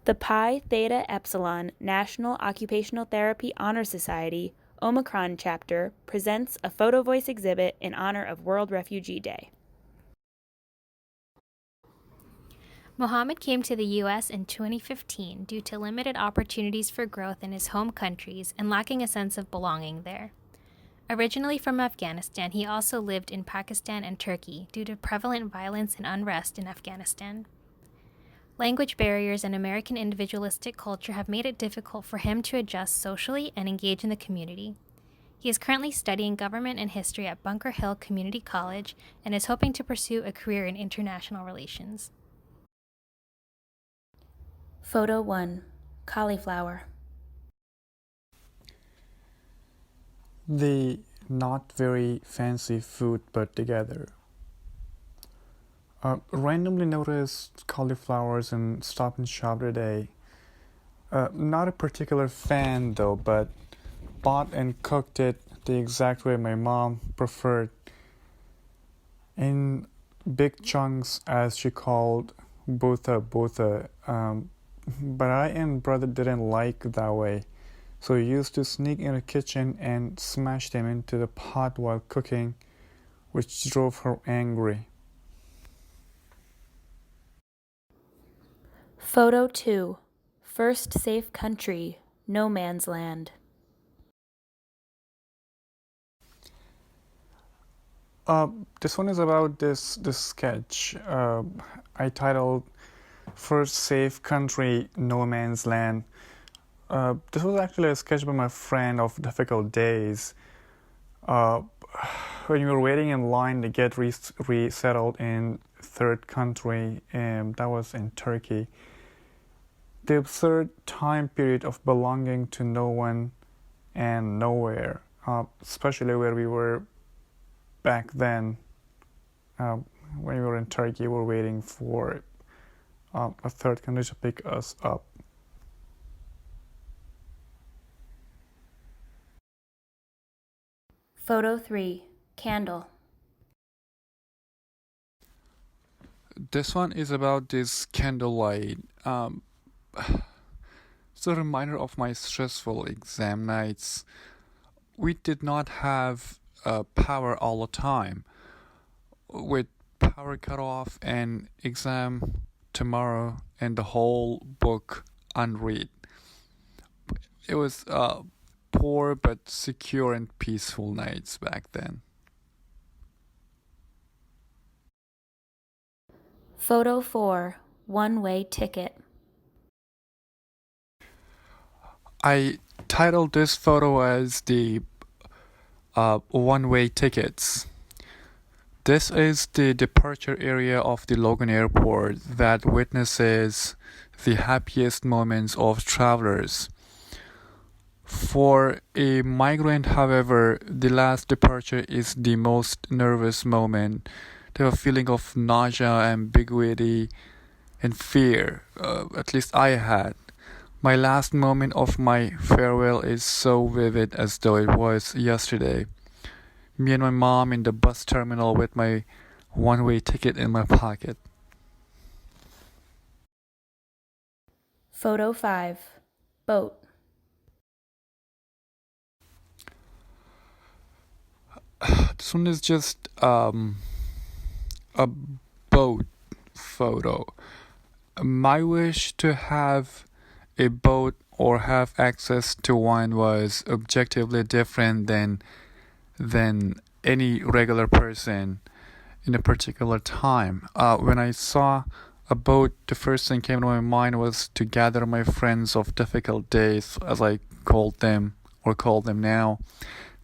The Pi Theta Epsilon National Occupational Therapy Honor Society Omicron Chapter presents a Photovoice exhibit in honor of World Refugee Day. Mohammed came to the U.S. in 2015 due to limited opportunities for growth in his home countries and lacking a sense of belonging there. Originally from Afghanistan, he also lived in Pakistan and Turkey due to prevalent violence and unrest in Afghanistan. Language barriers and American individualistic culture have made it difficult for him to adjust socially and engage in the community. He is currently studying government and history at Bunker Hill Community College and is hoping to pursue a career in international relations. Photo 1. Cauliflower. The not very fancy food put together. Randomly noticed cauliflowers in Stop and Shop today. Not a particular fan though, but bought and cooked it the exact way my mom preferred. In big chunks, as she called botha. But I and brother didn't like that way. So we used to sneak in the kitchen and smash them into the pot while cooking, which drove her angry. Photo 2. First Safe Country, No Man's Land. This one is about this sketch. I titled First Safe Country, No Man's Land. This was actually a sketch by my friend of difficult days. When we were waiting in line to get resettled in third country, that was in Turkey. The absurd time period of belonging to no one and nowhere, especially where we were back then. When we were in Turkey, we were waiting for a third country to pick us up. Photo 3. Candle. This one is about this candlelight. It's a reminder of my stressful exam nights. We did not have power all the time. With power cut off and exam tomorrow and the whole book unread. It was poor but secure and peaceful nights back then. Photo 4. One-way ticket. I titled this photo as the one-way tickets. This is the departure area of the Logan Airport that witnesses the happiest moments of travelers. For a migrant, however, the last departure is the most nervous moment. They have a feeling of nausea, ambiguity, and fear. At least I had. My last moment of my farewell is so vivid as though it was yesterday. Me and my mom in the bus terminal with my one-way ticket in my pocket. Photo 5. Boat. This one is just a boat photo. My wish to have a boat or have access to one was objectively different than any regular person in a particular time. When I saw a boat, the first thing came to my mind was to gather my friends of difficult days, as I called them now,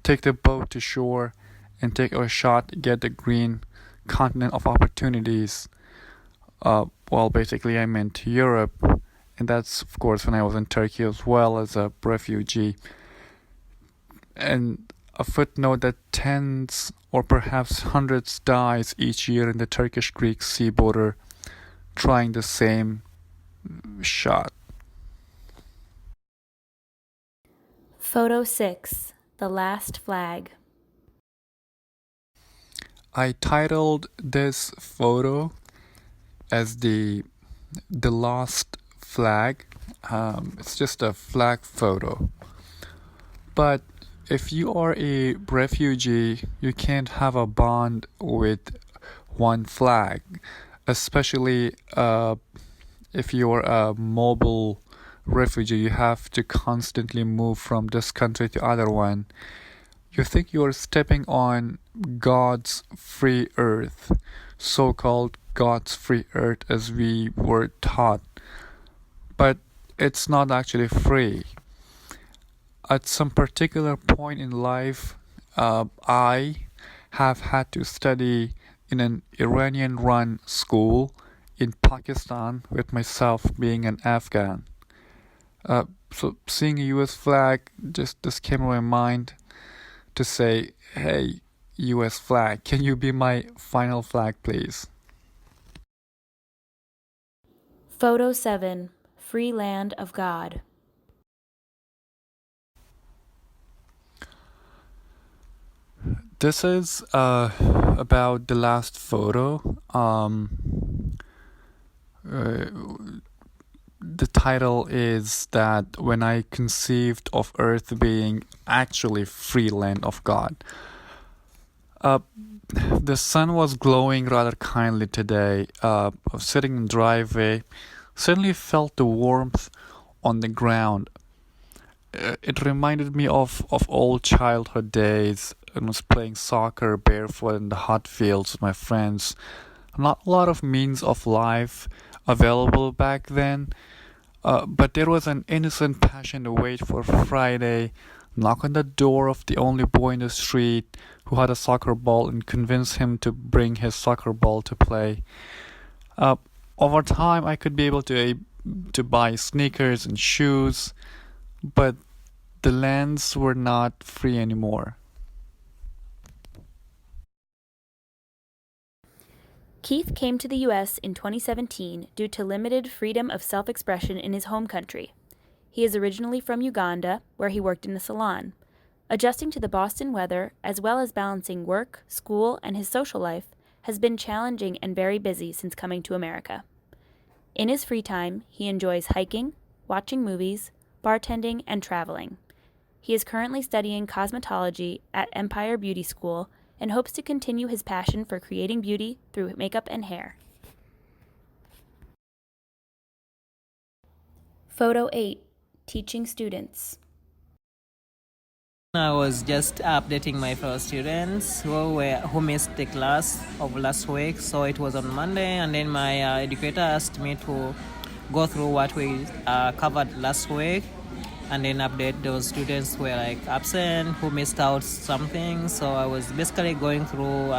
take the boat to shore and take a shot, get the green continent of opportunities. Basically I meant Europe, and that's of course when I was in Turkey as well as a refugee. And a footnote that tens or perhaps hundreds dies each year in the Turkish-Greek sea border trying the same shot. Photo 6. The Last Flag. I titled this photo as the lost flag. It's just a flag photo. But if you are a refugee, you can't have a bond with one flag, especially if you're a mobile refugee. You have to constantly move from this country to other one. You think you're stepping on God's free earth, so-called God's free earth as we were taught, but it's not actually free. At some particular point in life, I have had to study in an Iranian-run school in Pakistan with myself being an Afghan. So seeing a US flag just came to my mind to say, hey, US flag, can you be my final flag, please? Photo 7. Free Land of God. This is about the last photo. The title is that when I conceived of Earth being actually free land of God. The sun was glowing rather kindly today. I was sitting in the driveway, suddenly felt the warmth on the ground. It reminded me of old childhood days. I was playing soccer barefoot in the hot fields with my friends. Not a lot of means of life available back then, but there was an innocent passion to wait for Friday, knock on the door of the only boy in the street who had a soccer ball and convince him to bring his soccer ball to play. Over time, I could be able to buy sneakers and shoes, but the lands were not free anymore. Keith came to the U.S. in 2017 due to limited freedom of self-expression in his home country. He is originally from Uganda, where he worked in a salon. Adjusting to the Boston weather, as well as balancing work, school, and his social life, has been challenging and very busy since coming to America. In his free time, he enjoys hiking, watching movies, bartending, and traveling. He is currently studying cosmetology at Empire Beauty School and hopes to continue his passion for creating beauty through makeup and hair. Photo 8. Teaching students. I was just updating my fellow students who missed the class of last week. So it was on Monday, and then my educator asked me to go through what we covered last week, and then update those students who were like absent, who missed out something. So I was basically going through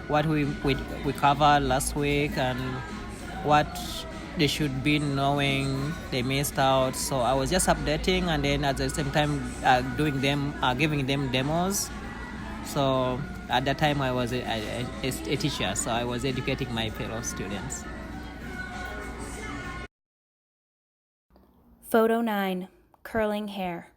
what we covered last week and what they should be knowing they missed out. So I was just updating, and then at the same time giving them demos. So at that time I was a teacher, so I was educating my fellow students. Photo 9. Curling hair.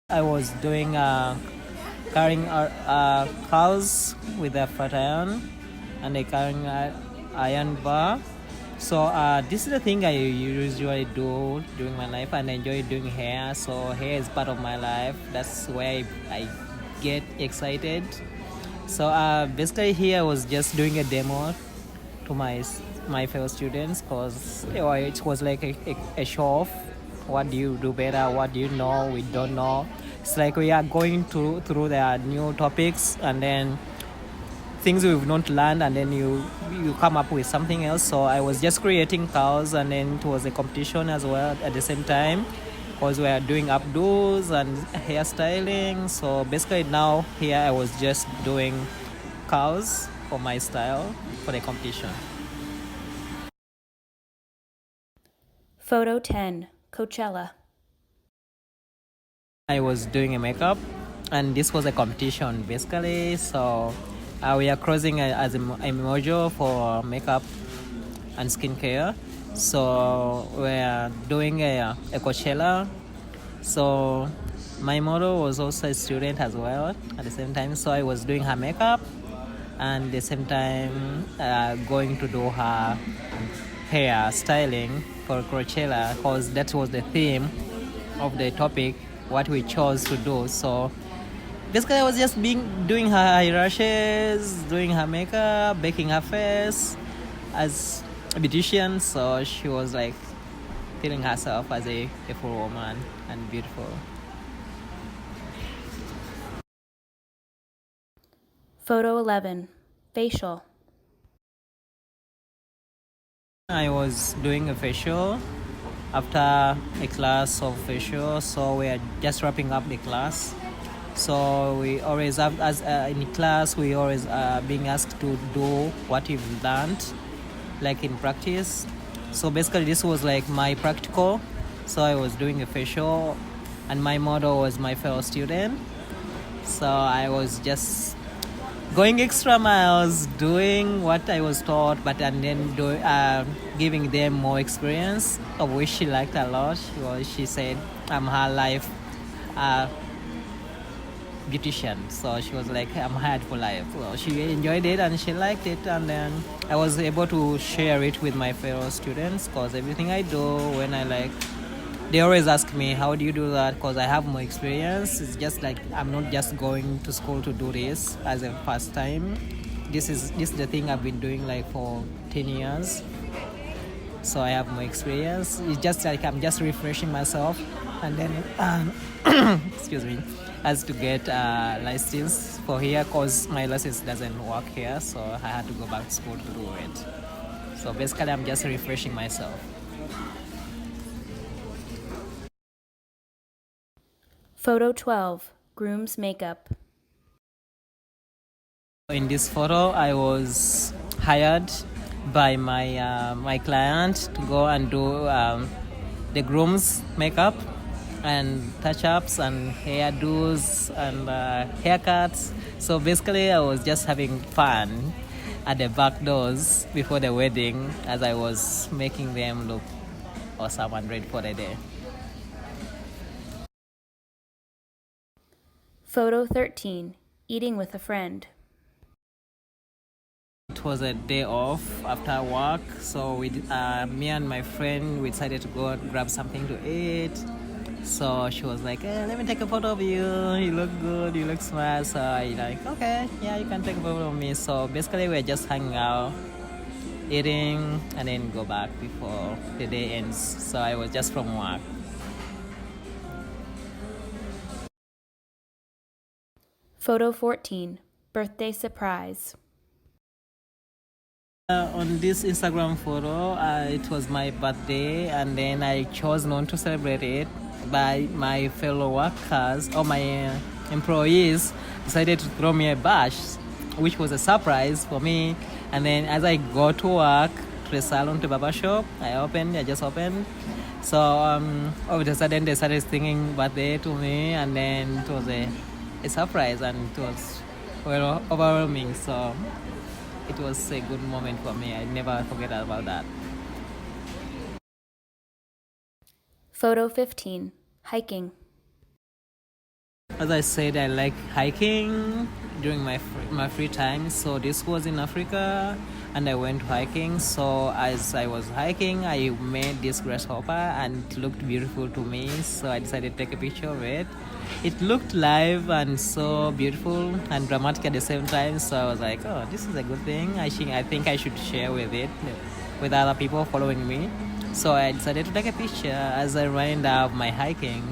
I was doing carrying cows with a flat iron, and I carrying iron bar. So this is the thing I usually do during my life, and I enjoy doing hair. So hair is part of my life. That's where I get excited. So basically here I was just doing a demo to my fellow students, because it was like a show off. What do you do better? What do you know we don't know? It's like we are going through the new topics, and then things we've not learned, and then you come up with something else. So I was just creating cows, and then it was a competition as well at the same time, because we are doing updos and hairstyling. So basically now here I was just doing cows for my style for the competition. Photo 10. Coachella. I was doing a makeup, and this was a competition basically. So we are crossing as a module for makeup and skincare. So we are doing a Coachella. So my model was also a student as well at the same time. So I was doing her makeup, and at the same time going to do her hair styling for Coachella because that was the theme of the topic, what we chose to do. So basically, I was just doing her eyelashes, doing her makeup, baking her face as a beautician. So she was like feeling herself as a full woman and beautiful. Photo 11. Facial. I was doing a facial after a class of facial, so we are just wrapping up the class. So we always have, as in class, we always being asked to do what you've learned, like in practice. So basically, this was like my practical. So I was doing a facial, and my model was my fellow student. So I was just going extra miles, doing what I was taught, but and then giving them more experience, of which she liked a lot. She said I'm her life beautician, so she was like, I'm hired for life. So she enjoyed it and she liked it, and then I was able to share it with my fellow students because everything I do when they always ask me, how do you do that? Because I have more experience. It's just like I'm not just going to school to do this as a first time. This is the thing I've been doing like for 10 years. So I have more experience. It's just like I'm just refreshing myself, and then excuse me, as to get license for here because my license doesn't work here, so I had to go back to school to do it. So basically, I'm just refreshing myself. Photo 12. Groom's makeup. In this photo, I was hired by my client to go and do the groom's makeup and touch-ups and hairdos and haircuts. So basically, I was just having fun at the back doors before the wedding as I was making them look awesome and ready for the day. Photo 13. Eating with a friend. It was a day off after work, so me and my friend, we decided to go and grab something to eat. So she was like, let me take a photo of you. You look good, you look smart. So I like, okay, yeah, you can take a photo of me. So basically, we're just hanging out, eating, and then go back before the day ends. So I was just from work. Photo 14. Birthday surprise. On this Instagram photo, it was my birthday, and then I chose not to celebrate it. But my fellow workers or my employees decided to throw me a bash, which was a surprise for me. And then as I go to work to the salon, to barber shop, I just opened. So all of a sudden they started singing birthday to me, and then it was a surprise, and it was overwhelming. So it was a good moment for me. I never forget about that. Photo 15. Hiking. As I said, I like hiking during my free time. So this was in Africa, and I went hiking. So as I was hiking, I made this grasshopper, and it looked beautiful to me. So I decided to take a picture of it. It looked live and so beautiful and dramatic at the same time. So I was like, oh, this is a good thing. I think I should share with other people following me. So I decided to take a picture as I wind up my hiking.